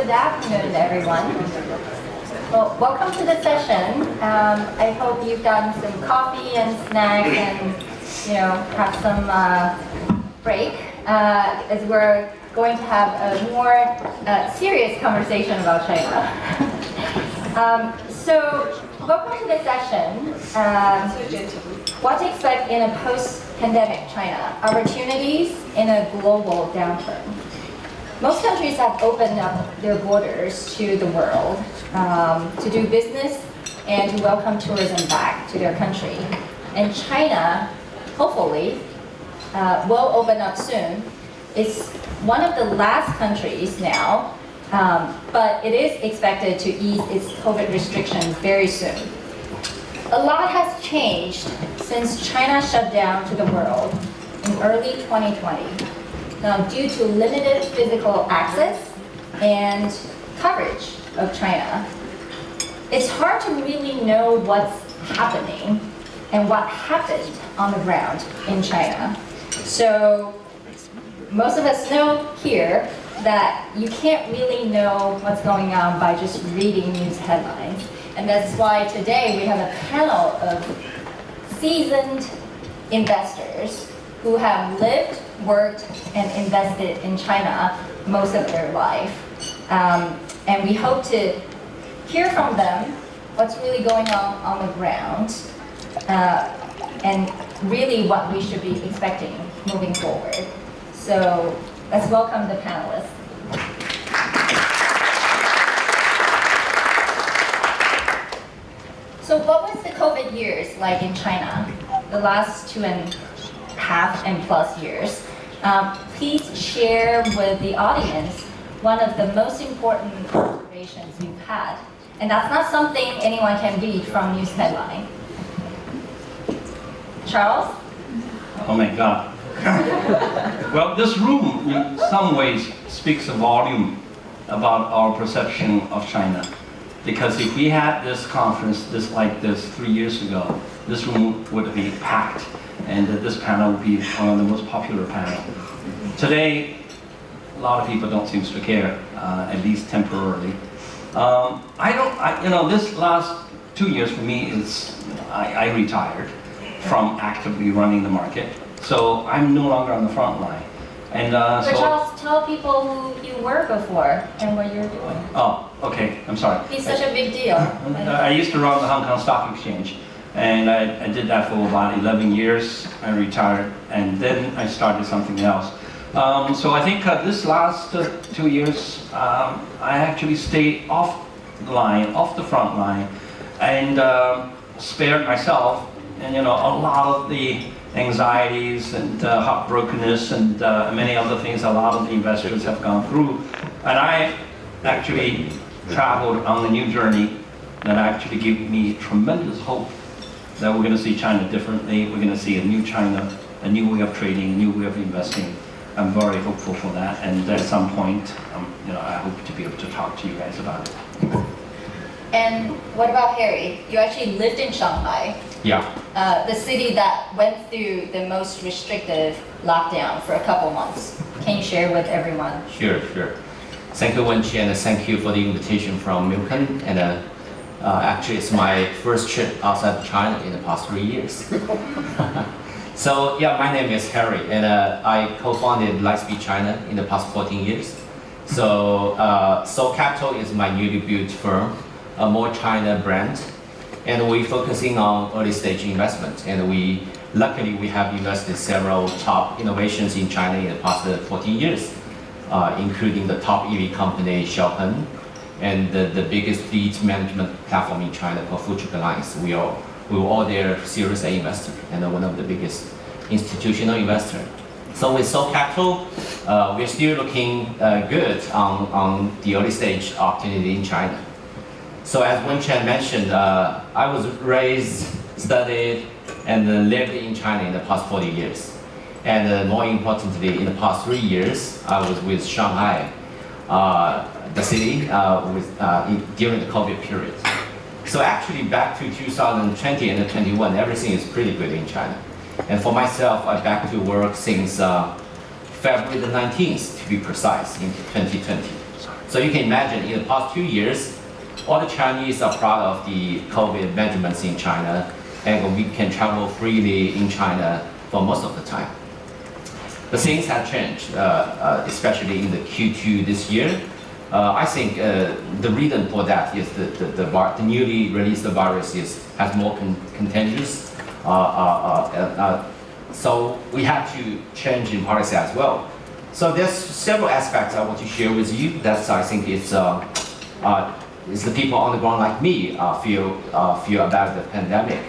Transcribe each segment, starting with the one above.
Good afternoon, everyone. Well, welcome to the session. I hope you've gotten some coffee and snacks and, have some break as we're going to have a more serious conversation about China. So, welcome to the session. What to expect in a post-pandemic China? Opportunities in a global downturn. Most countries have opened up their borders to the world to do business and to welcome tourism back to their country. And China, hopefully, will open up soon. It's one of the last countries now, but it is expected to ease its COVID restrictions very soon. A lot has changed since China shut down to the world in early 2020. Due to limited physical access and coverage of China, it's hard to really know what's happening and what happened on the ground in China. So most of us know here that you can't really know what's going on by just reading news headlines. And that's why today we have a panel of seasoned investors who have lived, worked, and invested in China most of their life. And we hope to hear from them what's really going on the ground and really what we should be expecting moving forward. So let's welcome the panelists. So what was the COVID years like in China, the last 2.5 and plus years? Please share with the audience one of the most important observations you've had. And that's not something anyone can read from news headline. Charles? Oh my God. Well, this room in some ways speaks a volume about our perception of China. Because if we had this conference like this 3 years ago, this room would be packed. And this panel will be one of the most popular panels. Today, a lot of people don't seem to care, at least temporarily. This last 2 years for me is, I retired from actively running the market. So I'm no longer on the front line. And Charles, tell people who you were before and what you're doing. Oh, okay, I'm sorry. It's such a big deal. I used to run the Hong Kong Stock Exchange. And I did that for about 11 years. I retired, and then I started something else. So I think this last 2 years, I actually stayed off the front line, and spared myself, and a lot of the anxieties and heartbrokenness and many other things a lot of the investors have gone through. And I actually traveled on a new journey that actually gave me tremendous hope that we're going to see China differently. We're going to see a new China, a new way of trading, a new way of investing. I'm very hopeful for that, and at some point, I hope to be able to talk to you guys about it. And what about Harry? You actually lived in Shanghai. Yeah. The city that went through the most restrictive lockdown for a couple months. Can you share with everyone? Sure. Thank you, Wenchi, and thank you for the invitation from Milken. And actually, it's my first trip outside China in the past 3 years. So, yeah, my name is Harry, and I co-founded Lightspeed China in the past 14 years. So, Soul Capital is my newly built firm, a more China brand, and we're focusing on early stage investment. And luckily, we have invested several top innovations in China in the past 14 years, including the top EV company, Xiaopeng, and the biggest fleet management platform in China called Future Alliance. We were all their Series A investor and one of the biggest institutional investors. So with Soul Capital, we're still looking good on the early stage opportunity in China. So as Wenchi mentioned, I was raised, studied, and lived in China in the past 40 years. And more importantly, in the past 3 years, I was with Shanghai, the city, during the COVID period. So actually back to 2020 and 2021, everything is pretty good in China. And for myself, I'm back to work since February the 19th, to be precise, in 2020. So you can imagine in the past 2 years, all the Chinese are proud of the COVID measurements in China, and we can travel freely in China for most of the time. But things have changed, especially in the Q2 this year. I think the reason for that is the newly released virus has more contagious. So we have to change in policy as well. So there's several aspects I want to share with you. That's I think it's the people on the ground like me feel about the pandemic.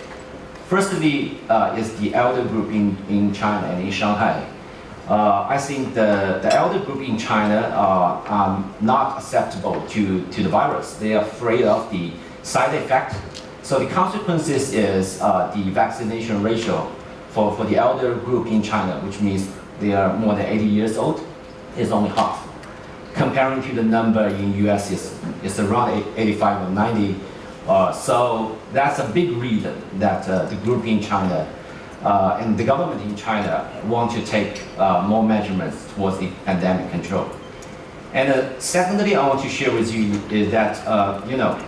Firstly, is the elder group in China and in Shanghai. I think the elder group in China are not acceptable to the virus. They are afraid of the side effect. So the consequences is the vaccination ratio for the elder group in China, which means they are more than 80 years old, is only half. Comparing to the number in US is around 85 or 90. So that's a big reason that the group in China and the government in China want to take more measurements towards the pandemic control. And secondly, I want to share with you is that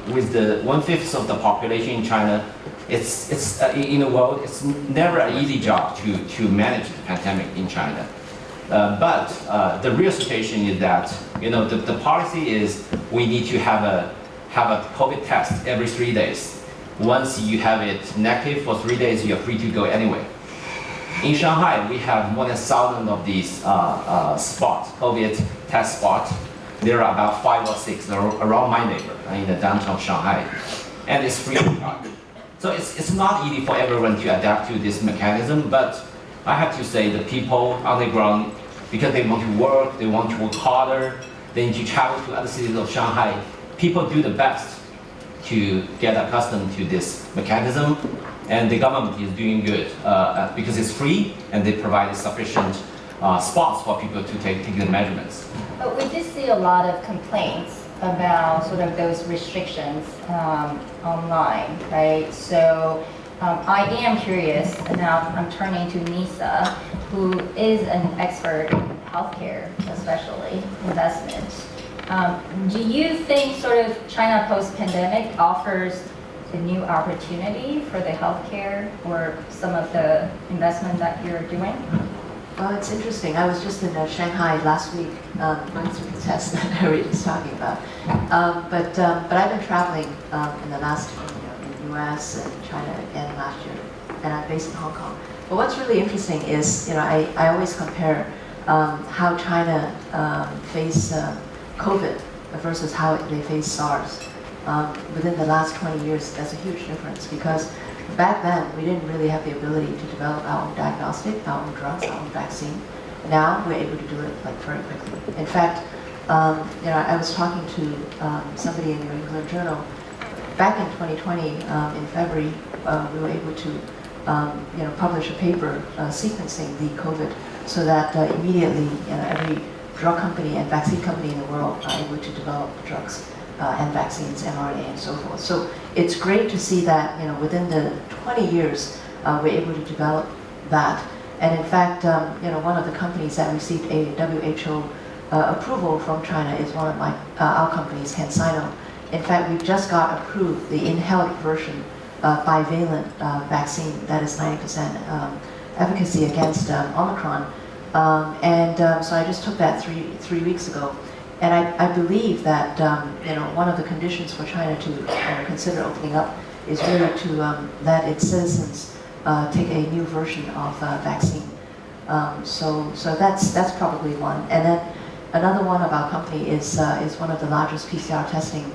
with the 1/5 of the population in China, it's in the world, it's never an easy job to manage the pandemic in China. But the real situation is that the policy is we need to have a COVID test every 3 days. Once you have it negative for 3 days, you're free to go anyway. In Shanghai, we have more than 1,000 of these spots, COVID test spots. There are about 5 or 6 around my neighbor in the downtown Shanghai, and it's free of charge. So it's not easy for everyone to adapt to this mechanism, but I have to say the people on the ground, because they want to work, they want to work harder, they need to travel to other cities of Shanghai, people do the best to get accustomed to this mechanism, and the government is doing good because it's free and they provide sufficient spots for people to take the measurements. But we did see a lot of complaints about sort of those restrictions online, right? So I am curious, and now I'm turning to Nisa, who is an expert in healthcare, especially investment. Do you think sort of China post-pandemic offers a new opportunity for the healthcare or some of the investment that you're doing? Well, it's interesting. I was just in Shanghai last week going through the test that Harry was talking about. But I've been traveling in the last in the U.S. and China again last year, and I'm based in Hong Kong. But what's really interesting is, I always compare how China faced COVID versus how they faced SARS. Within the last 20 years, that's a huge difference because back then we didn't really have the ability to develop our own diagnostic, our own drugs, our own vaccine. Now we're able to do it very quickly. In fact, I was talking to somebody in the New England Journal. Back in 2020, in February, we were able to publish a paper sequencing the COVID so that immediately every drug company and vaccine company in the world are able to develop drugs and vaccines, mRNA, and so forth. So it's great to see that within the 20 years we're able to develop that. And in fact, one of the companies that received a WHO approval from China is one of our companies, CanSino. In fact, we've just got approved the inhaled version bivalent vaccine that is 90% efficacy against Omicron. So I just took that three weeks ago. And I believe that one of the conditions for China to consider opening up is really to let its citizens take a new version of vaccine. So that's probably one. And then another one of our company is one of the largest PCR testing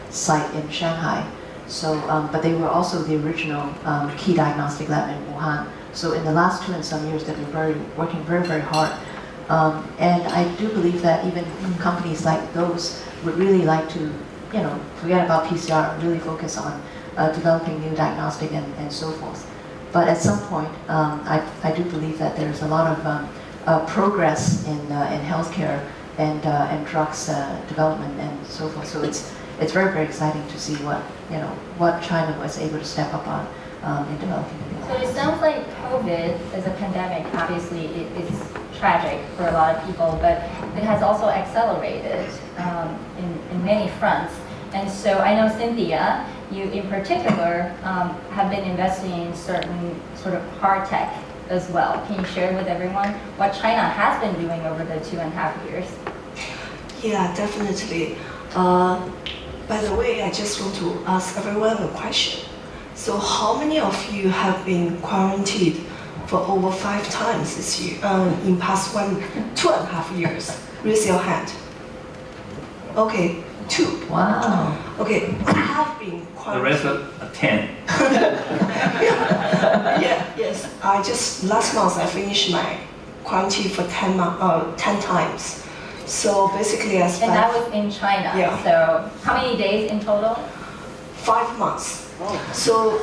site in Shanghai. So, but they were also the original key diagnostic lab in Wuhan. So in the last 2 and some years, they've been working very, very hard. And I do believe that even companies like those would really like to, forget about PCR, really focus on developing new diagnostic and so forth. But at some point, I do believe that there's a lot of progress in healthcare and drugs development and so forth. So it's very, very exciting to see what China was able to step up on in developing. So it sounds like COVID as a pandemic, obviously, it's tragic for a lot of people, but it has also accelerated in many fronts. And so I know Cynthia, you in particular have been investing in certain sort of hard tech as well. Can you share with everyone what China has been doing over the 2.5 years? Yeah, definitely. By the way, I just want to ask everyone a question. So how many of you have been quarantined for over 5 times this year, in past 2.5 years? Raise your hand. Okay, 2. Wow. Okay, I have been The quarantined. rest of 10. Yes. Last month I finished my quarantine for 10 times. So basically I spent And that was in China. Yeah. So how many days in total? 5 months. So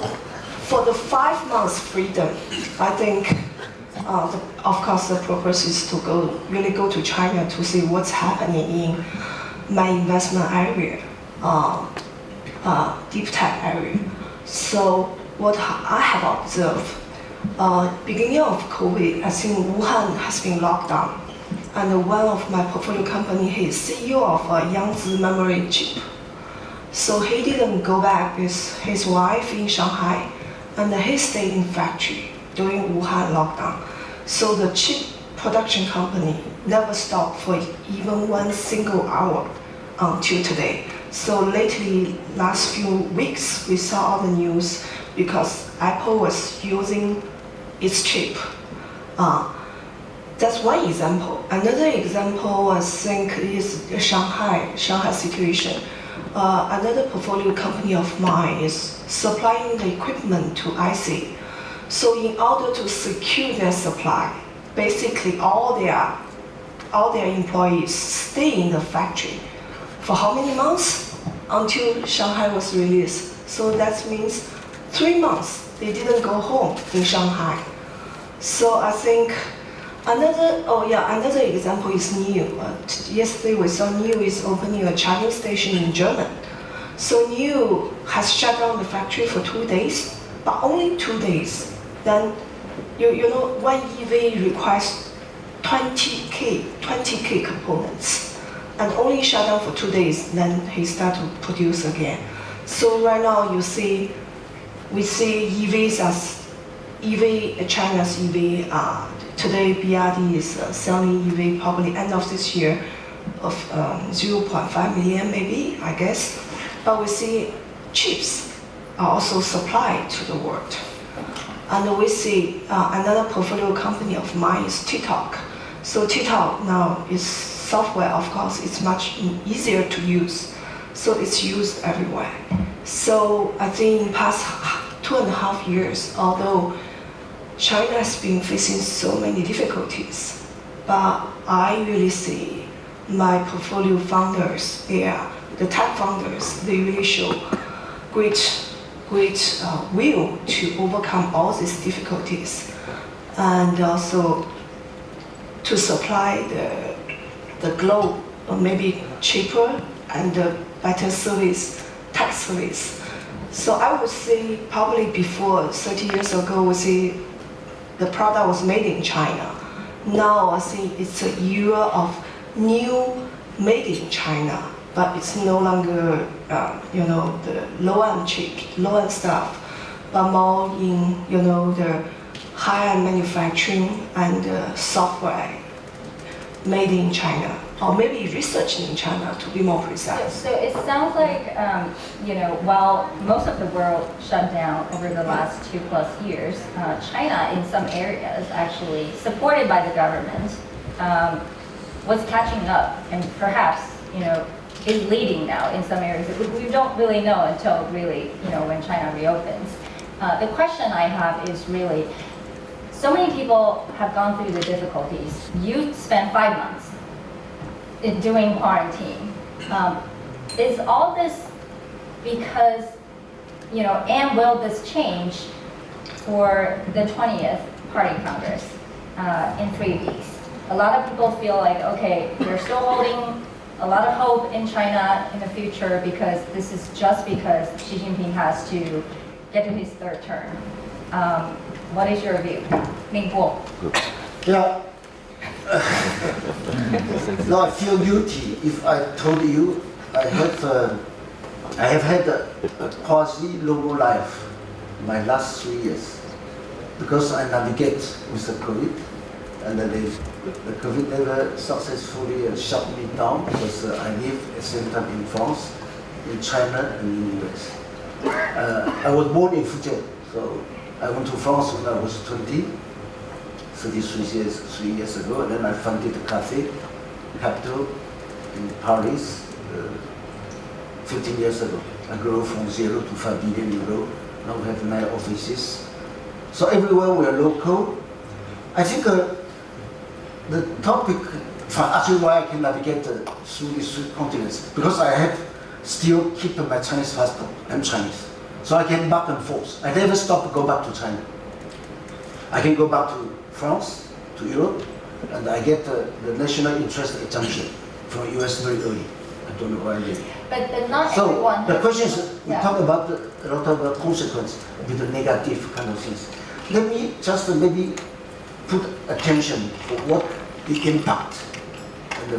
for the 5 months freedom, I think, of course, the purpose is to really go to China to see what's happening in my investment area, deep tech area. So what I have observed, beginning of COVID, I think Wuhan has been locked down. And one of my portfolio company, he is CEO of Yangtze memory chip. So he didn't go back with his wife in Shanghai, and he stayed in factory during Wuhan lockdown. So the chip production company never stopped for even 1 single hour until today. So lately, last few weeks, we saw all the news because Apple was using its chip. That's one example. Another example, I think, is Shanghai situation. Another portfolio company of mine is supplying the equipment to IC. So in order to secure their supply, basically all their employees stay in the factory for how many months? Until Shanghai was released. So that means 3 months they didn't go home in Shanghai. So I think another example is NIO. Yesterday we saw NIO is opening a charging station in Germany. So NIO has shut down the factory for 2 days, but only 2 days. Then, you know, one EV requires 20K components, and only shut down for 2 days. Then he start to produce again. So right now we see EVs as China's EV. Today, BRD is selling EV probably end of this year of 0.5 million maybe, I guess. But we see chips are also supplied to the world. And we see another portfolio company of mine is TikTok. So TikTok now is software, of course, it's much easier to use. So it's used everywhere. So I think in past 2.5 years, although China has been facing so many difficulties, but I really see my portfolio founders, the tech founders, they really show great will to overcome all these difficulties, and also to supply the globe maybe cheaper and better service, tech service. So I would say probably before 30 years ago, we see the product was made in China. Now I think it's a era of new made in China, but it's no longer the low-end chip, low-end stuff, but more in the high-end manufacturing and software made in China, or maybe researched in China to be more precise. So it sounds like, while most of the world shut down over the last 2+ years, China in some areas actually, supported by the government, was catching up and perhaps, is leading now in some areas. We don't really know until really, when China reopens. The question I have is really, so many people have gone through the difficulties. You spent 5 months doing quarantine. Is all this because, and will this change for the 20th Party Congress in 3 weeks? A lot of people feel like, okay, we're still holding a lot of hope in China in the future because this is just because Xi Jinping has to get to his 3rd term. What is your view? Ming Guo. Yeah, Now I feel guilty if I told you I have had a quasi-normal life my last 3 years because I navigate with the COVID, and the COVID never successfully shut me down because I live at the same time in France, in China, and in the US. I was born in Fujian, so I went to France when I was 20, 3 years ago, and then I founded a cafe, Capital, in Paris, 15 years ago. I grew from 0 to 5 billion euro. Now we have 9 offices. So everywhere we are local. I think the topic, actually why I can navigate through these 3 continents, because I have still keep my Chinese passport. I'm Chinese. So I can back and forth. I never stop to go back to China. I can go back to France, to Europe, and I get the national interest exemption from US very early. I don't know why I did. But not So everyone. the has- question is, we Yeah. talk about a lot of consequence with the negative kind of things. Let me just maybe put attention for what the impact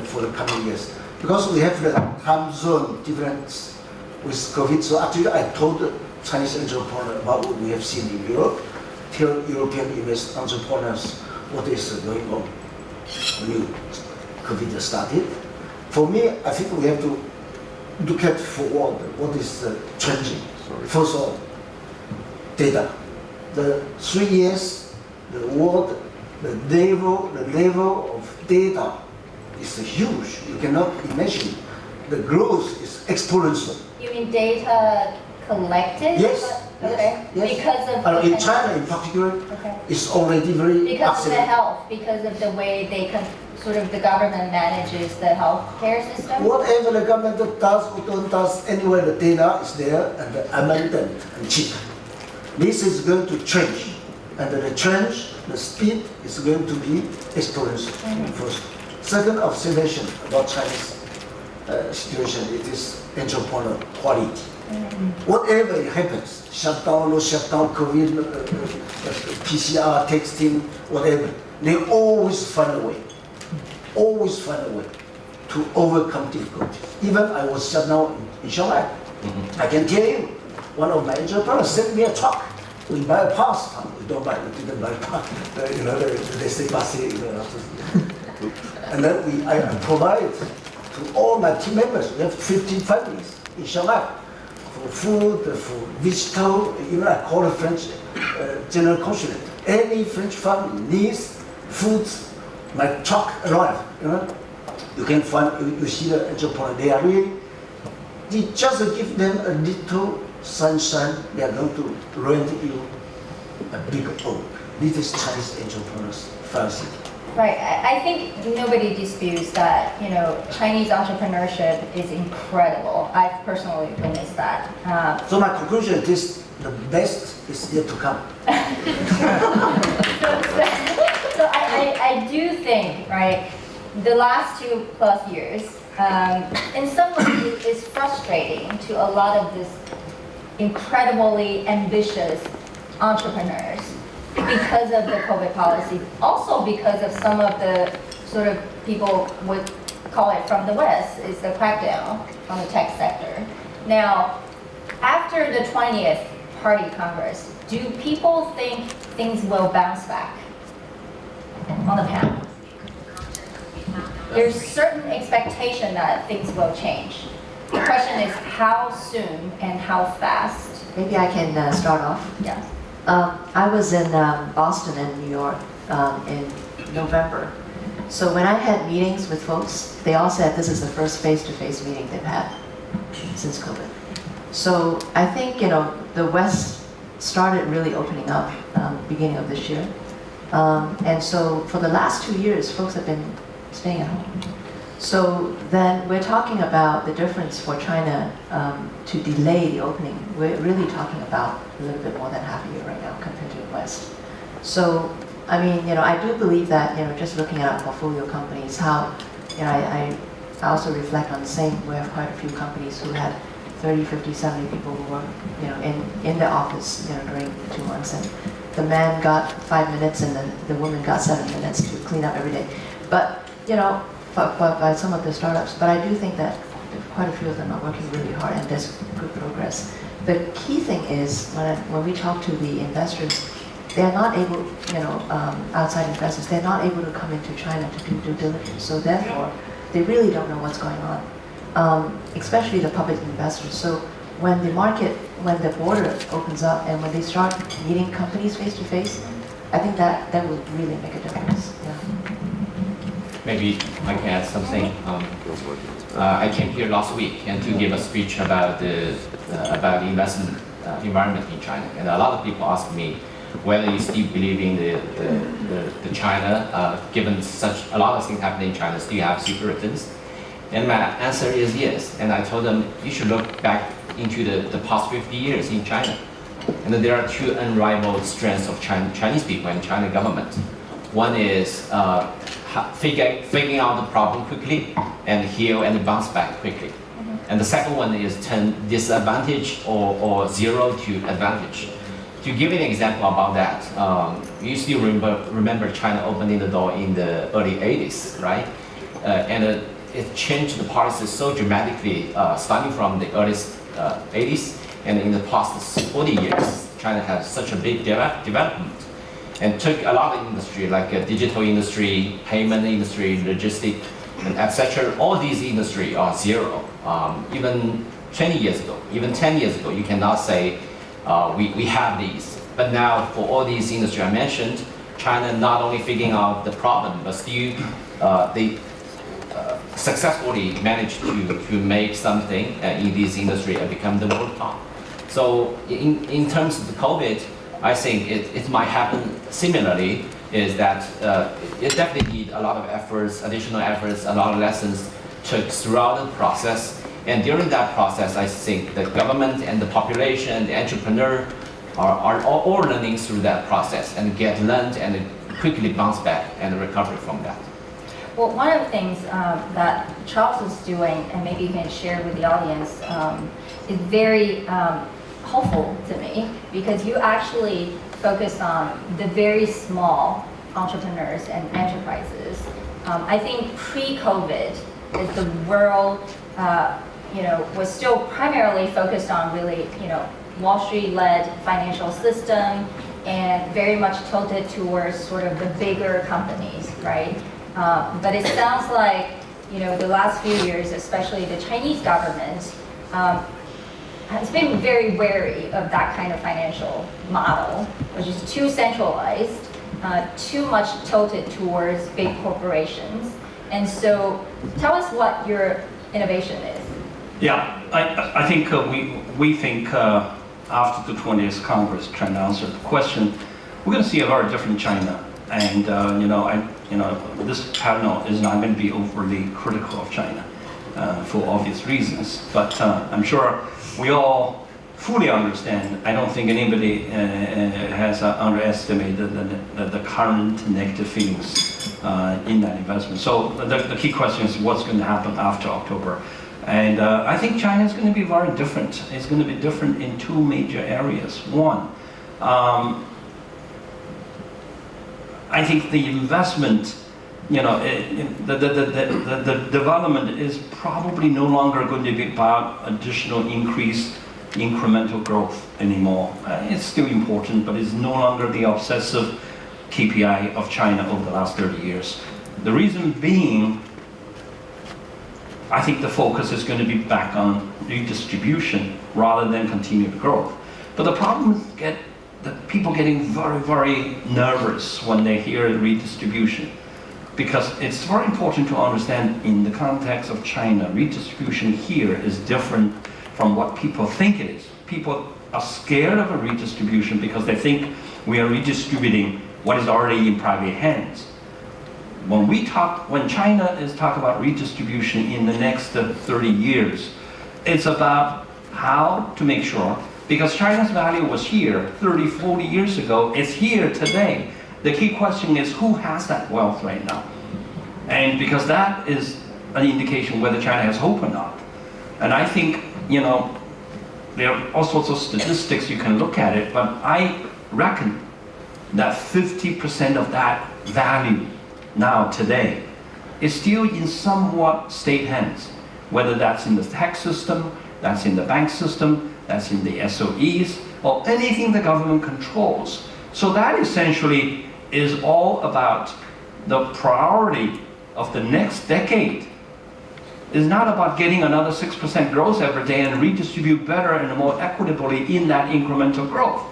for the coming years. Because we have the time zone difference with COVID, so actually I told the Chinese entrepreneurs about what we have seen in Europe, tell European entrepreneurs what is going on when COVID started. For me, I think we have to look at forward what is changing. First of all, data. The 3 years, the world, the level of data is huge. You cannot imagine. The growth is exponential. You mean data collected? Yes, Okay. yes. Because of In the China, in particular, Okay. it's already very Because of the accelerated. health, because of the way they can, sort of the government manages the healthcare system. Whatever the government does or don't does, anyway, the data is there and abundant and cheap. This is going to change, and the change, the speed is going to be exponential. First, second observation about Chinese situation, it is entrepreneur quality. Whatever happens, shutdown, no shutdown, COVID, PCR, texting, whatever, they always find a way. Always find a way to overcome difficulties. Even I was shut down in Shanghai. I can tell you, one of my entrepreneurs sent me a truck. We buy a pass. We don't buy, we didn't buy a pass. They say pass, and then I provide to all my team members. We have 15 families in Shanghai for food, for vegetable. Even I call the French general consulate. Any French family needs food. My truck arrived. You can find. You see the entrepreneur. They are really. You just give them a little sunshine. They are going to rent you a big oak. This is Chinese entrepreneurs' fancy. Right. I think nobody disputes that, Chinese entrepreneurship is incredible. I've personally witnessed that. So my conclusion is the best is yet to come. So I do think, right, the last 2+ years, in some ways is frustrating to a lot of this incredibly ambitious entrepreneurs because of the COVID policy. Also because of some of the sort of people would call it from the West, is the crackdown on the tech sector. Now, after the 20th Party Congress, do people think things will bounce back on the panel? There's certain expectation that things will change. The question is how soon and how fast. Maybe I can start off. Yes. I was in Boston and New York in November. So when I had meetings with folks, they all said this is the first face-to-face meeting they've had since COVID. So I think, the West started really opening up beginning of this year. And so for the last 2 years, folks have been staying at home. So then we're talking about the difference for China to delay the opening. We're really talking about a little bit more than half a year right now compared to the West. So, I mean, I do believe that, just looking at our portfolio companies, how, I also reflect on the same. We have quite a few companies who had 30, 50, 70 people who were, in the office, during 2 months. And the man got 5 minutes and the woman got 7 minutes to clean up every day. But, you know, by some of the startups, but I do think that quite a few of them are working really hard and there's good progress. The key thing is when we talk to the investors, they're not able, you know, outside investors, they're not able to come into China to do due diligence. So therefore, they really don't know what's going on, especially the public investors. So when the border opens up and when they start meeting companies face to face, I think that will really make a difference. Yeah. Maybe I can add something. I came here last week and to give a speech about the investment environment in China, and a lot of people ask me whether you still believe in the China, given such a lot of things happening in China, still have super returns. And my answer is yes. And I told them you should look back into the past 50 years in China, and there are two unrivaled strengths of Chinese people and China government. One is figuring out the problem quickly and heal and bounce back quickly. And the second one is turn disadvantage or zero to advantage. To give you an example about that, you still remember China opening the door in the early 80s, right? And it changed the policy so dramatically, starting from the early 80s, and in the past 40 years, China has such a big development. And took a lot of industry, like digital industry, payment industry, logistics, and etc. All these industry are zero. Even 20 years ago, even 10 years ago, you cannot say we have these. But now, for all these industry I mentioned, China not only figuring out the problem, but still they successfully managed to make something in this industry and become the world top. So in terms of the COVID, I think it might happen similarly, is that it definitely needs a lot of efforts, additional efforts, a lot of lessons took throughout the process. And during that process, I think the government and the population, the entrepreneur are all learning through that process and get learned and quickly bounce back and recover from that. Well, one of the things that Charles is doing, and maybe you can share with the audience, is very helpful to me, because you actually focus on the very small entrepreneurs and enterprises. I think pre-COVID, as the world, was still primarily focused on really, Wall Street-led financial system, and very much tilted towards sort of the bigger companies, right? But it sounds like, the last few years, especially the Chinese government, has been very wary of that kind of financial model, which is too centralized, too much tilted towards big corporations. And so tell us what your innovation is. Yeah, I think we think after the 20th Congress, trying to answer the question, we're going to see a very different China. And this panel is not going to be overly critical of China for obvious reasons. But I'm sure we all fully understand. I don't think anybody has underestimated the current negative feelings in that investment. So the key question is what's going to happen after October. And I think China is going to be very different. It's going to be different in two major areas. One, I think the investment, the development is probably no longer going to be about additional incremental growth anymore. It's still important, but it's no longer the obsessive KPI of China over the last 30 years. The reason being, I think the focus is going to be back on redistribution rather than continued growth. But the problem is the people getting very, very nervous when they hear redistribution, because it's very important to understand in the context of China, redistribution here is different from what people think it is. People are scared of a redistribution because they think we are redistributing what is already in private hands. When China is talking about redistribution in the next 30 years, it's about how to make sure, because China's value was here 30, 40 years ago, it's here today. The key question is who has that wealth right now? And because that is an indication whether China has hope or not. And I think, there are all sorts of statistics you can look at it, but I reckon that 50% of that value now today is still in somewhat state hands, whether that's in the tax system, that's in the bank system, that's in the SOEs, or anything the government controls. So that essentially is all about the priority of the next decade. It's not about getting another 6% growth every day and redistribute better and more equitably in that incremental growth.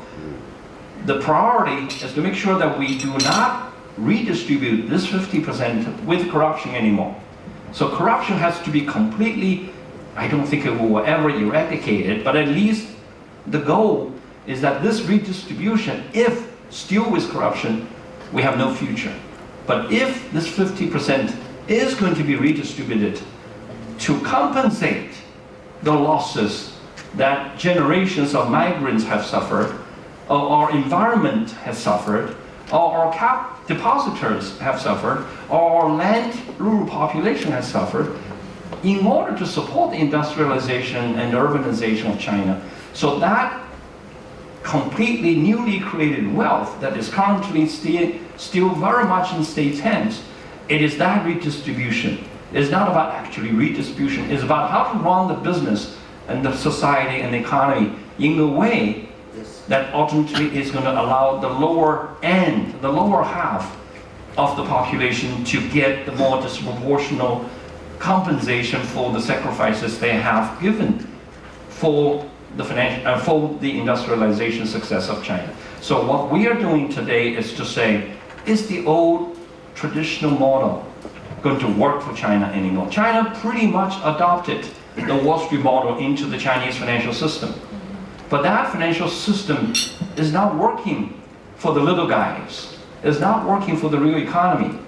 The priority is to make sure that we do not redistribute this 50% with corruption anymore. So corruption has to be completely, I don't think it will ever eradicate it, but at least the goal is that this redistribution, if still with corruption, we have no future. But if this 50% is going to be redistributed to compensate the losses that generations of migrants have suffered, or our environment has suffered, or our depositors have suffered, or our land rural population has suffered, in order to support the industrialization and urbanization of China. So that completely newly created wealth that is currently still very much in state's hands, it is that redistribution. It's not about actually redistribution, it's about how to run the business and the society and the economy in a way that ultimately is going to allow the lower end, the lower half of the population to get the more disproportional compensation for the sacrifices they have given for the industrialization success of China. So what we are doing today is to say, is the old traditional model going to work for China anymore? China pretty much adopted the Wall Street model into the Chinese financial system. But that financial system is not working for the little guys. It's not working for the real economy.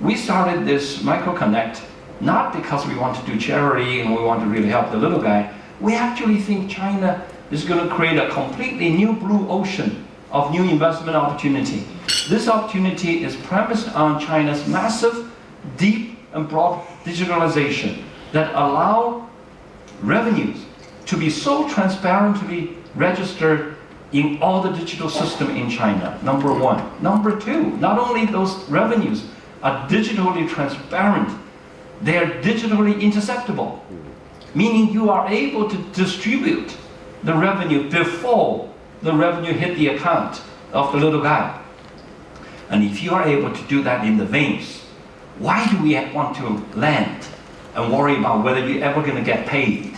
We started this MicroConnect not because we want to do charity and we want to really help the little guy. We actually think China is going to create a completely new blue ocean of new investment opportunity. This opportunity is premised on China's massive, deep and broad digitalization that allow revenues to be so transparently registered in all the digital system in China, number one. Number two, not only those revenues are digitally transparent, they are digitally interceptable, meaning you are able to distribute the revenue before the revenue hit the account of the little guy. And if you are able to do that in the veins, why do we want to lend and worry about whether you're ever going to get paid?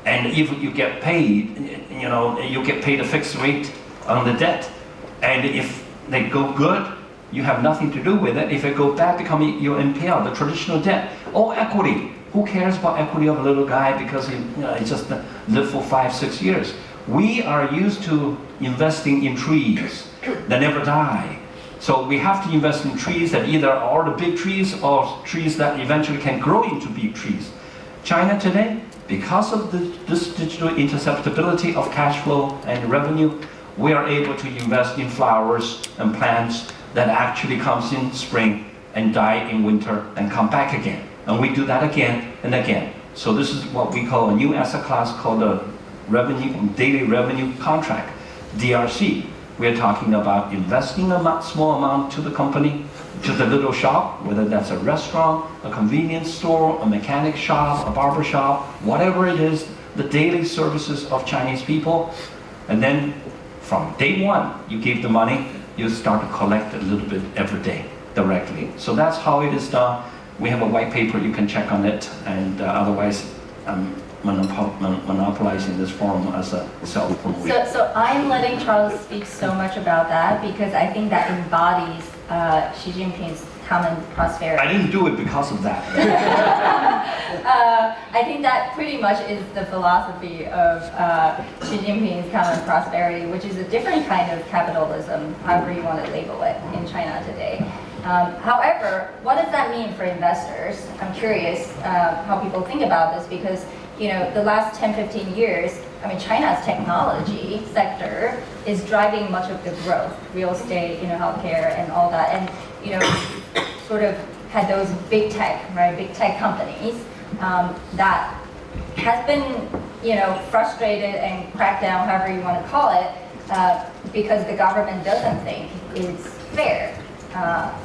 And if you get paid, you get paid a fixed rate on the debt. And if they go good, you have nothing to do with it. If it go bad, become your NPL, the traditional debt. Or equity. Who cares about equity of a little guy because he just lived for 5-6 years? We are used to investing in trees that never die. So we have to invest in trees that either are the big trees or trees that eventually can grow into big trees. China today, because of this digital interceptability of cash flow and revenue, we are able to invest in flowers and plants that actually comes in spring and die in winter and come back again. And we do that again and again. So this is what we call a new asset class called the daily revenue contract, DRC. We are talking about investing a small amount to the company, to the little shop, whether that's a restaurant, a convenience store, a mechanic shop, a barber shop, whatever it is, the daily services of Chinese people. And then from day one, you give the money, you start to collect a little bit every day directly. So that's how it is done. We have a white paper, you can check on it, and otherwise I'm monopolizing this forum as a self-promotion. So I'm letting Charles speak so much about that because I think that embodies Xi Jinping's common prosperity. I didn't do it because of that. I think that pretty much is the philosophy of Xi Jinping's common prosperity, which is a different kind of capitalism, however you want to label it, in China today. However, what does that mean for investors? I'm curious how people think about this because the last 10-15 years, China's technology sector is driving much of the growth, real estate, healthcare, and all that, and sort of had those big tech companies that has been frustrated and cracked down, however you want to call it, because the government doesn't think it's fair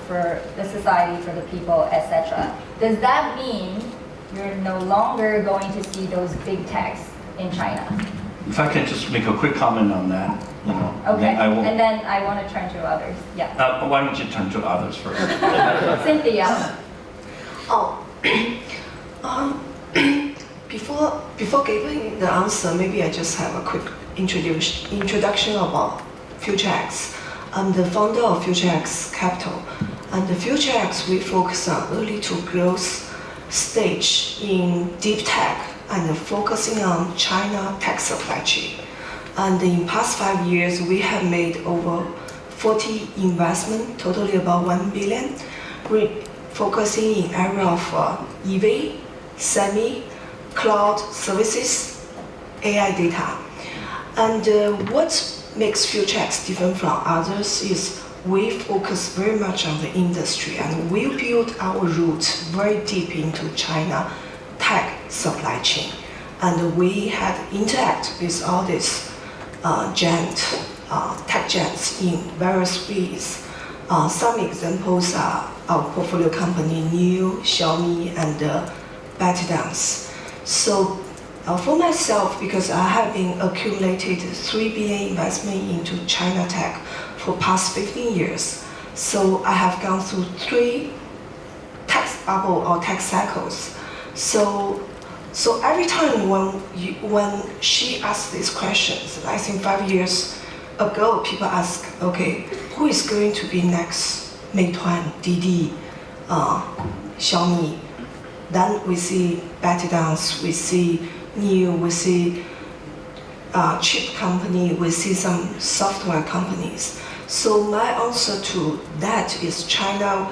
for the society, for the people, etc. does that mean you're no longer going to see those big techs in China? If I can just make a quick comment on that, Okay, then I will. and then I want to turn to others. Yeah. Why don't you turn to others first? Cynthia. Oh, before giving the answer, maybe I just have a quick introduction about FutureX. I'm the founder of FutureX Capital, and the FutureX we focus on early to growth stage in deep tech and focusing on China tech supply chain. And in past 5 years, we have made over 40 investment, totally about 1 billion. We're focusing in area of EV, semi, cloud services, AI data. And what makes FutureX different from others is we focus very much on the industry, and we build our roots very deep into China tech supply chain. And we had interact with all these tech giants in various ways. Some examples are our portfolio company, New, Xiaomi, and ByteDance. So for myself, because I have been accumulated 3 billion investment into China tech for past 15 years, so I have gone through 3 tech bubble or tech cycles. So every time when she asks these questions, I think 5 years ago, people ask, okay, who is going to be next Meituan, Didi, Xiaomi? Then we see ByteDance, we see New, we see chip company, we see some software companies. So my answer to that is China,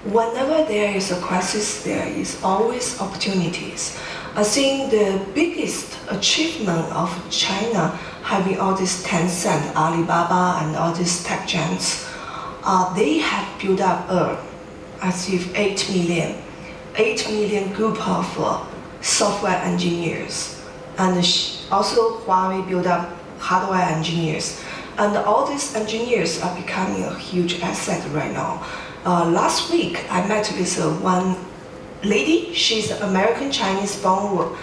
whenever there is a crisis, there is always opportunities. I think the biggest achievement of China having all these Tencent, Alibaba, and all these tech giants, they have built up I see 8 million group of software engineers, and also Huawei built up hardware engineers, and all these engineers are becoming a huge asset right now. Last week I met with one lady. She's an American Chinese born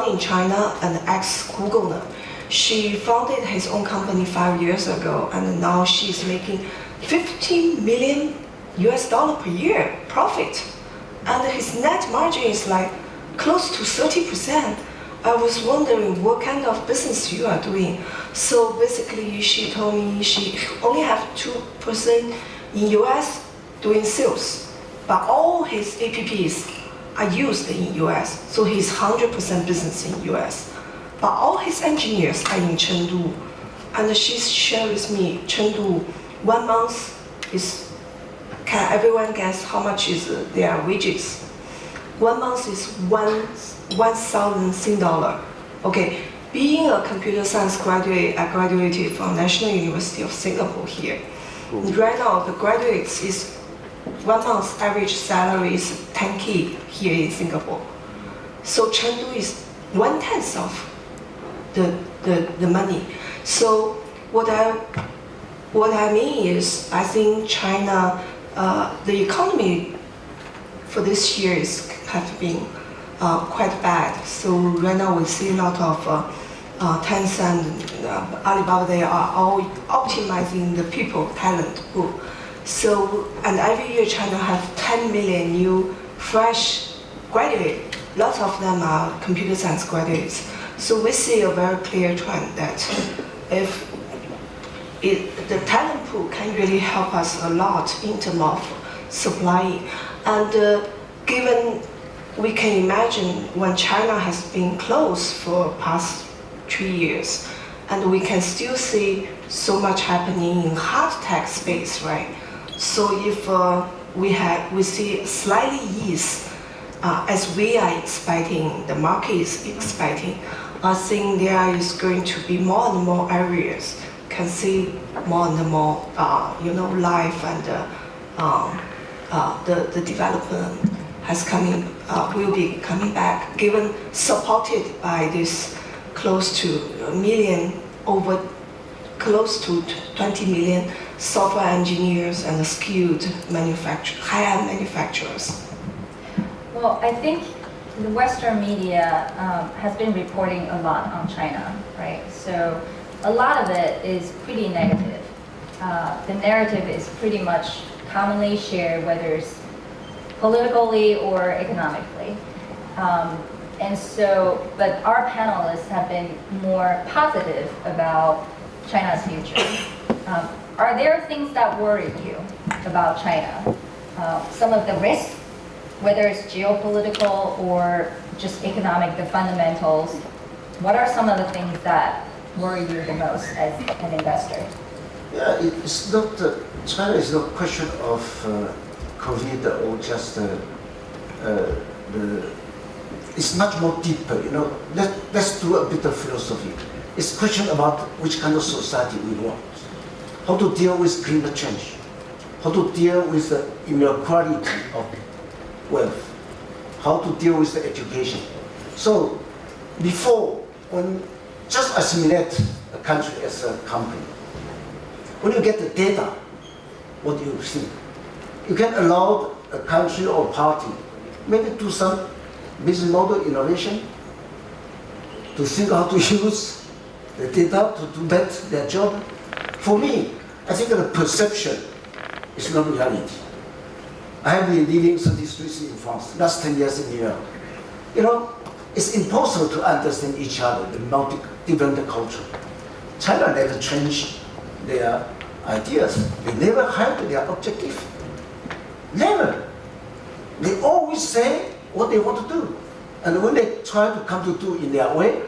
in China and ex-Googler. She founded his own company 5 years ago, and now she's making $15 million per year profit, and his net margin is like close to 30%. I was wondering what kind of business you are doing. So basically, she told me she only have 2% in US doing sales, but all his apps are used in US, so he's 100% business in US. But all his engineers are in Chengdu, and she shared with me Chengdu 1 month is. Can everyone guess how much is their wages? 1 month is 1,000 Sing dollar. Okay, being a computer science graduate, I graduated from National University of Singapore here. Right now, the graduates is 1 month average salary is 10K here in Singapore. So Chengdu is 1/10 of the money. So what I mean is, I think China, the economy for this year have been quite bad. So right now we see a lot of Tencent, Alibaba, they are all optimizing the people talent pool. So, and every year China have 10 million new fresh graduates. Lots of them are computer science graduates. So we see a very clear trend that if the talent pool can really help us a lot in terms of supply. And given we can imagine when China has been closed for past 3 years, and we can still see so much happening in hard tech space, right? So if we see slightly ease as we are expecting, the market is expecting, I think there is going to be more and more areas can see more and more, life and the development will be coming back, given supported by this close to a million, over close to 20 million software engineers and skilled high-end manufacturers. Well, I think the Western media has been reporting a lot on China, right? So a lot of it is pretty negative. The narrative is pretty much commonly shared, whether it's politically or economically. And so, but our panelists have been more positive about China's future. Are there things that worry you about China? Some of the risks, whether it's geopolitical or just economic, the fundamentals. What are some of the things that worry you the most as an investor? Yeah, it's not, China is not a question of COVID or just it's much more deeper, you know. Let's do a bit of philosophy. It's a question about which kind of society we want. How to deal with climate change. How to deal with the inequality of wealth. How to deal with the education. So, before, when just assimilate a country as a company, when you get the data, what do you think? You can allow a country or party maybe do some business model innovation, to think how to use the data to do their job. For me, I think the perception is not reality. I have been living 33 years in France, last 10 years in New York. You know, it's impossible to understand each other, the different culture. China never changed their ideas. They never hide their objective. Never. They always say what they want to do. And when they try to come to do in their way,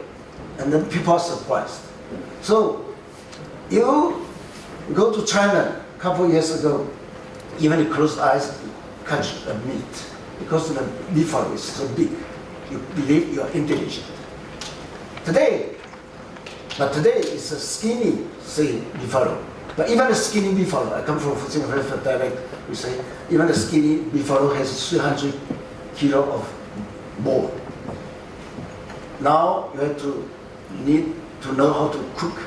and then people are surprised. So, you go to China a couple of years ago, even you close eyes, catch a meat, because the buffalo is so big. You believe you are intelligent. Today it's a skinny, say, buffalo. But even a skinny buffalo, I come from Fujian dialect, we say, even a skinny buffalo has 300 kilo of bone. Now you need to know how to cook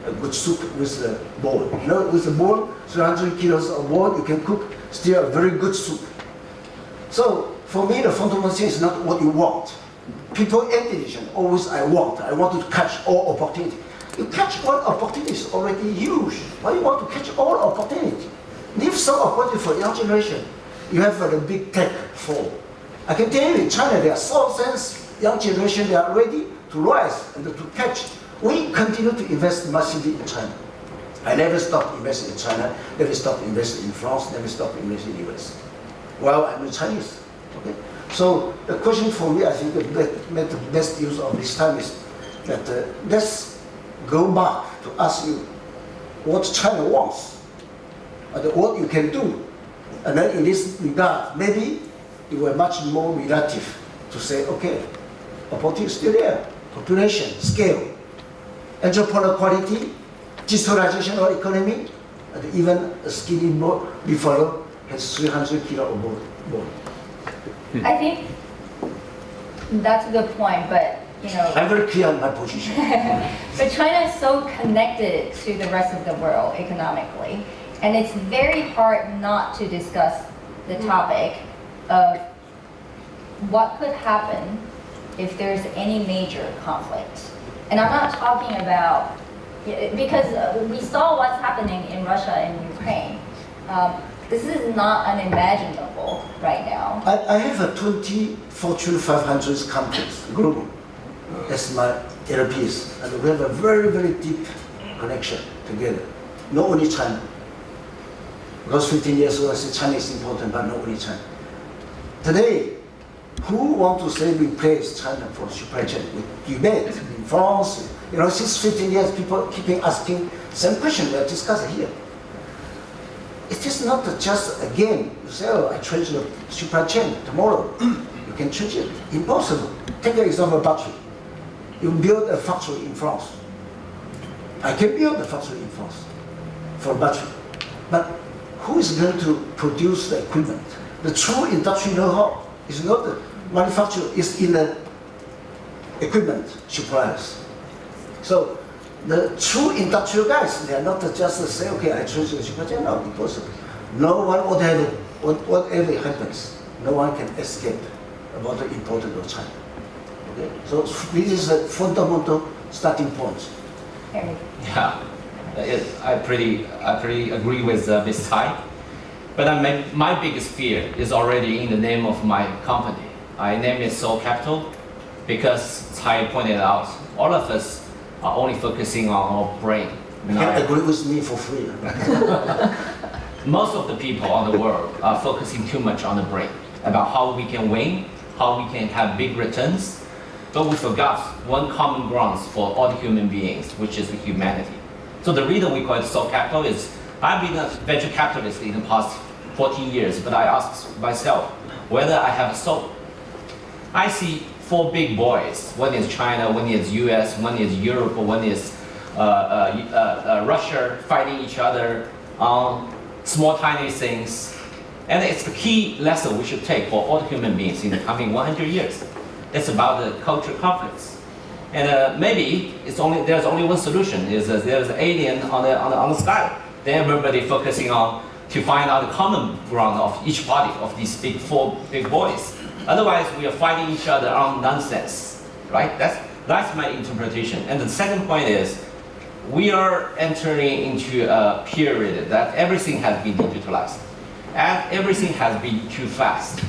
a good soup with the bone. You know, with the bone, 300 kilos of bone, you can cook still a very good soup. So for me, the fundamental thing is not what you want. People intelligent, always I want to catch all opportunity. You catch one opportunity is already huge. Why you want to catch all opportunity? Leave some opportunity for young generation. You have a big tech fall. I can tell you in China, there are thousands young generation, they are ready to rise and to catch. We continue to invest massively in China. I never stopped investing in China, never stopped investing in France, never stopped investing in the US. Well, I'm a Chinese. Okay? So the question for me, I think that the best use of this time is that let's go back to ask you what China wants and what you can do. And then in this regard, maybe it were much more relative to say, okay, opportunity is still there, population, scale, entrepreneur quality, digitalization of economy, and even a skinny buffalo has 300 kilo of bone. I think that's a good point, but you know, I'm very clear on my position. but China is so connected to the rest of the world economically, and it's very hard not to discuss the topic of what could happen if there's any major conflict. And I'm not talking about, because we saw what's happening in Russia and Ukraine. This is not unimaginable right now. I have a 20 Fortune 500 companies global as my LPs, and we have a very, very deep connection together. Not only China, because 15 years ago I said China is important, but not only China. Today, who want to say replace China for supply chain? We debate in France. You know, since 15 years, people keeping asking same question we are discussing here. It is not just a game. You say, oh, I change the supply chain tomorrow. You can change it. Impossible. Take an example of battery. You build a factory in France. I can build a factory in France for battery. But who is going to produce the equipment? The true industrial know-how is not the manufacturer, it's in the equipment suppliers. So the true industrial guys, they are not just say, okay, I change the supply chain. No, impossible. No one, whatever happens, no one can escape about the importance of China. Okay, so this is a fundamental starting point. Eric. Yeah, I pretty agree with Ms. Tsai. But my biggest fear is already in the name of my company. I name it Soul Capital because Tsai pointed out, all of us are only focusing on our brain. You can agree with me for free. Most of the people on the world are focusing too much on the brain, about how we can win, how we can have big returns, but we forgot one common ground for all the human beings, which is the humanity. So the reason we call it soul capital is, I've been a venture capitalist in the past 14 years, but I ask myself whether I have a soul. I see four big boys. One is China, one is US, one is Europe, one is Russia fighting each other on small tiny things. And it's the key lesson we should take for all human beings in the coming 100 years. It's about the cultural conflicts. And maybe there's only one solution, is there's an alien on the sky. Then everybody focusing on to find out the common ground of each party of these four big boys. Otherwise, we are fighting each other on nonsense, right? That's my interpretation. And the second point is, we are entering into a period that everything has been digitalized, and everything has been too fast.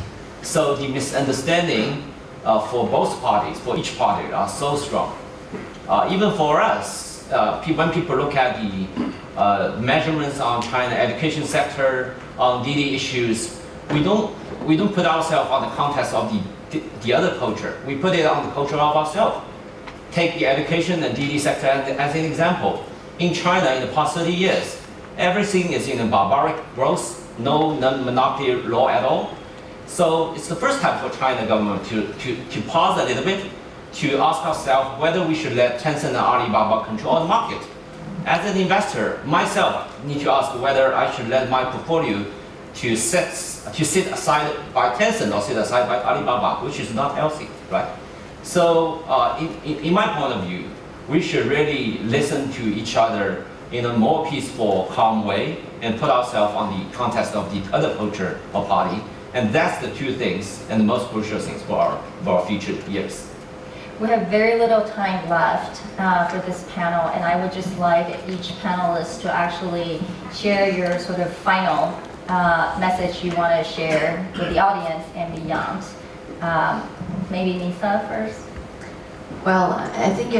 So the misunderstanding for both parties, for each party, are so strong. Even for us, when people look at the measurements on China education sector, on DD issues, we don't put ourselves on the context of the other culture. We put it on the culture of ourselves. Take the education and DD sector as an example. In China, in the past 30 years, everything is in a barbaric growth, no non-monopoly law at all. So it's the first time for China government to pause a little bit, to ask ourselves whether we should let Tencent and Alibaba control the market. As an investor, myself need to ask whether I should let my portfolio to sit aside by Tencent or sit aside by Alibaba, which is not healthy, right? So in my point of view, we should really listen to each other in a more peaceful, calm way and put ourselves on the context of the other culture or party. And that's the two things and the most crucial things for our future years. We have very little time left for this panel, and I would just like each panelist to actually share your sort of final message you want to share with the audience and beyond. Maybe Nisa first. Well, I think,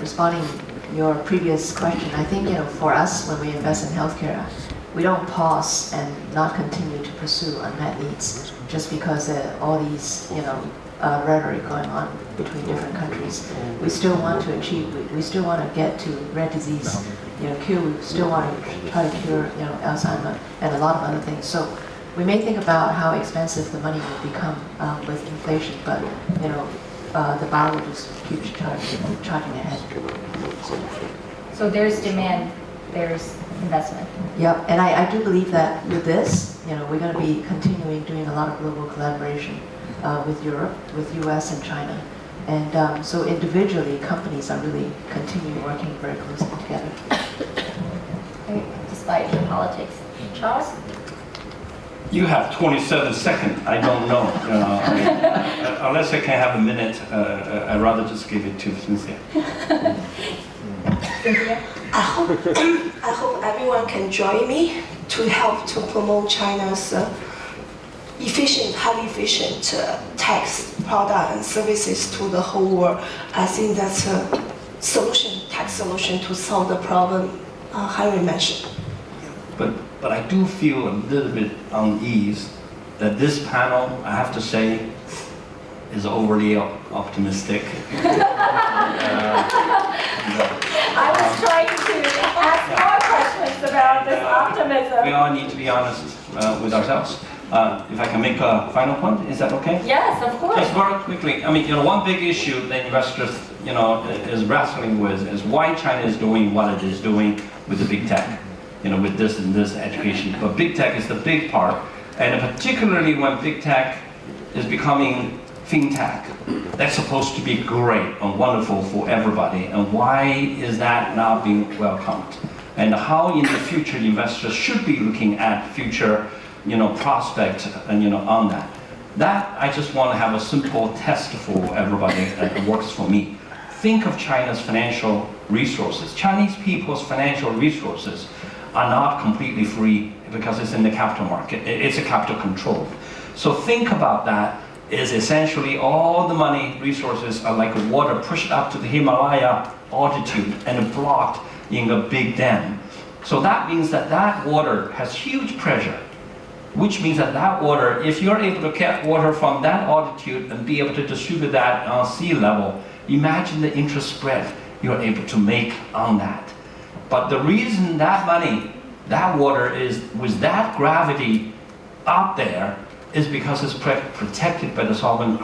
responding to your previous question, I think, for us, when we invest in healthcare, we don't pause and not continue to pursue unmet needs just because all these, rhetoric going on between different countries. We still want to achieve, we still want to get to rare disease, cure, we still want to try to cure, Alzheimer's and a lot of other things. So we may think about how expensive the money will become with inflation, but, the bar will just keep charging ahead. So there's demand, there's investment. Yep, and I do believe that with this, we're going to be continuing doing a lot of global collaboration with Europe, with US and China. And so individually, companies are really continuing working very closely together. Despite the politics. Charles? You have 27 seconds. I don't know. Unless I can have a minute, I'd rather just give it to Cynthia. Cynthia? I hope everyone can join me to help to promote China's highly efficient tax product and services to the whole world. I think that's a tax solution to solve the problem Henry mentioned. But I do feel a little bit unease that this panel, I have to say, is overly optimistic. I was trying to ask more questions about this optimism. We all need to be honest with ourselves. If I can make a final point, is that okay? Yes, of course. Just very quickly, one big issue that investors, is wrestling with is why China is doing what it is doing with the big tech, with this and this education. But big tech is the big part, and particularly when big tech is becoming fintech, that's supposed to be great and wonderful for everybody. And why is that not being welcomed? And how in the future investors should be looking at future, prospect and on that. That, I just want to have a simple test for everybody that works for me. Think of China's financial resources. Chinese people's financial resources are not completely free because it's in the capital market. It's a capital control. So think about that is essentially all the money resources are like water pushed up to the Himalaya altitude and blocked in a big dam. So that means that that water has huge pressure, which means that that water, if you're able to get water from that altitude and be able to distribute that on sea level, imagine the interest spread you're able to make on that. But the reason that money, that water is with that gravity up there is because it's protected by the sovereign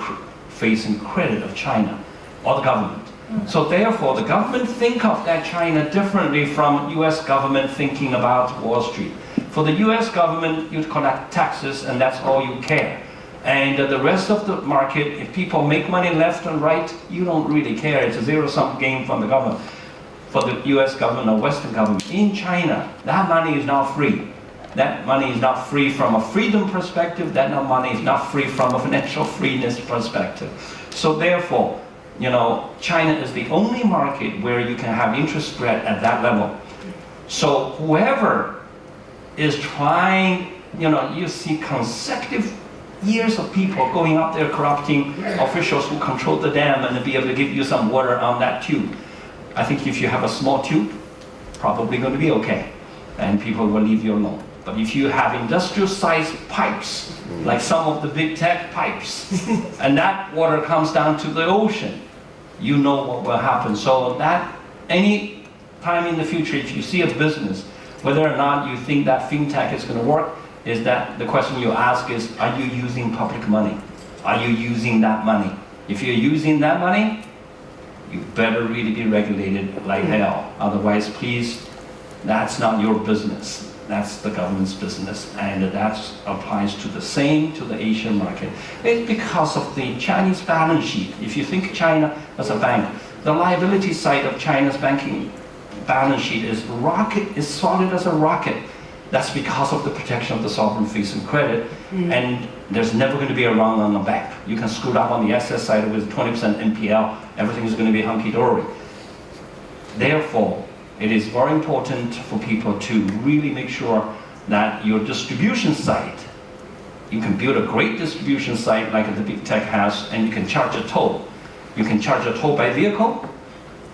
facing credit of China or the government. So therefore, the government think of that China differently from US government thinking about Wall Street. For the US government, you collect taxes and that's all you care. And the rest of the market, if people make money left and right, you don't really care. It's a zero-sum game from the government. For the US government or Western government. In China, that money is not free. That money is not free from a freedom perspective. That money is not free from a financial freeness perspective. So therefore, you know, China is the only market where you can have interest spread at that level. So whoever is trying, you know, you see consecutive years of people going up there corrupting officials who control the dam and be able to give you some water on that tube. I think if you have a small tube, probably going to be okay, and people will leave you alone. But if you have industrial-sized pipes, like some of the big tech pipes, and that water comes down to the ocean, you know what will happen. So that any time in the future, if you see a business, whether or not you think that fintech is going to work, is that the question you ask is, are you using public money? Are you using that money? If you're using that money, you better really be regulated like hell. Otherwise, please, that's not your business. That's the government's business. And that applies to the same to the Asian market. It's because of the Chinese balance sheet. If you think China as a bank, the liability side of China's banking balance sheet is solid as a rocket. That's because of the protection of the sovereign facing credit. And there's never going to be a run on the bank. You can screw it up on the asset side with 20% NPL, everything is going to be hunky-dory. Therefore, it is very important for people to really make sure that your distribution site, you can build a great distribution site like the big tech has, and you can charge a toll. You can charge a toll by vehicle,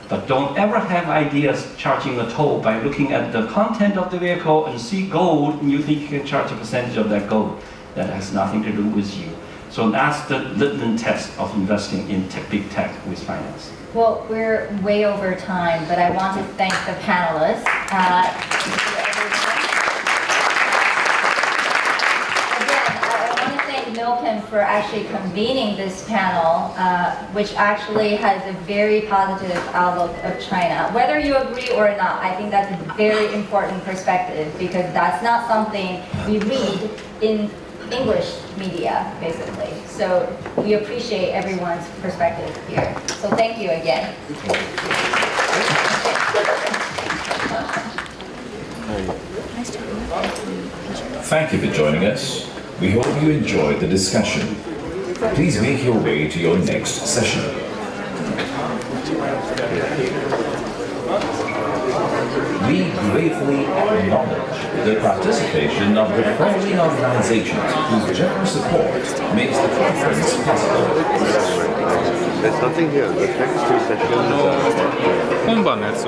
but don't ever have ideas charging a toll by looking at the content of the vehicle and see gold, and you think you can charge a percentage of that gold. That has nothing to do with you. So that's the litmus test of investing in big tech with finance. Well, we're way over time, but I want to thank the panelists. Again, I want to thank Milken for actually convening this panel, which actually has a very positive outlook of China. Whether you agree or not, I think that's a very important perspective, because that's not something we read in English media, basically. So we appreciate everyone's perspective here. So thank you again. Thank you for joining us. We hope you enjoyed the discussion. Please make your way to your next session. We gratefully acknowledge the participation of the following organizations whose generous support makes the conference possible. There's nothing here. The next two sessions 홍보 안 했어.